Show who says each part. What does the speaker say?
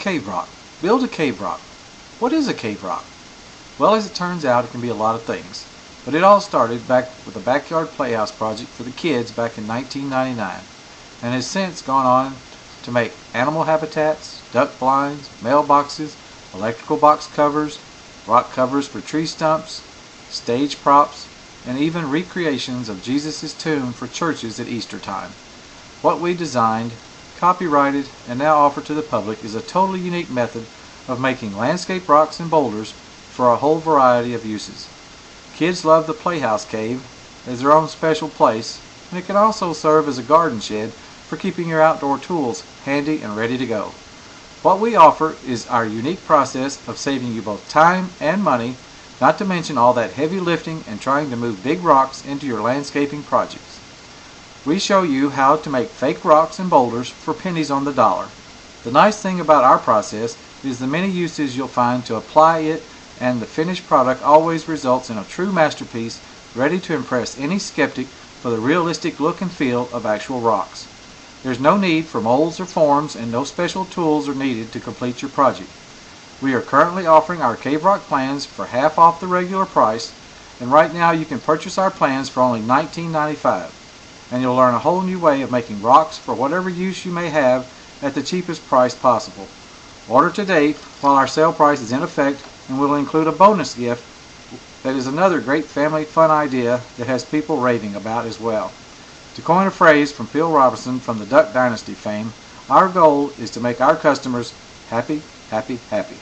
Speaker 1: Cave rock. Build a cave rock. What is a cave rock? Well, as it turns out, it can be a lot of things. But it all started back with a backyard playhouse project for the kids back in 1999 and has since gone on to make animal habitats, duck blinds, mailboxes, electrical box covers, rock covers for tree stumps, stage props, and even recreations of Jesus' tomb for churches at Easter time. What we designed, copyrighted, and now offer to the public is a totally unique method of making landscape rocks and boulders for a whole variety of uses. Kids love the Playhouse Cave as their own special place, and it can also serve as a garden shed for keeping your outdoor tools handy and ready to go. What we offer is our unique process of saving you both time and money, not to mention all that heavy lifting and trying to move big rocks into your landscaping projects. We show you how to make fake rocks and boulders for pennies on the dollar. The nice thing about our process is the many uses you'll find to apply it, and the finished product always results in a true masterpiece ready to impress any skeptic for the realistic look and feel of actual rocks. There's no need for molds or forms, and no special tools are needed to complete your project. We are currently offering our cave rock plans for half off the regular price, and right now you can purchase our plans for only $19.95, and you'll learn a whole new way of making rocks for whatever use you may have at the cheapest price possible. Order today while our sale price is in effect, and we'll include a bonus gift that is another great family fun idea that has people raving about as well. To coin a phrase from Phil Robertson from the Duck Dynasty fame, our goal is to make our customers happy, happy, happy.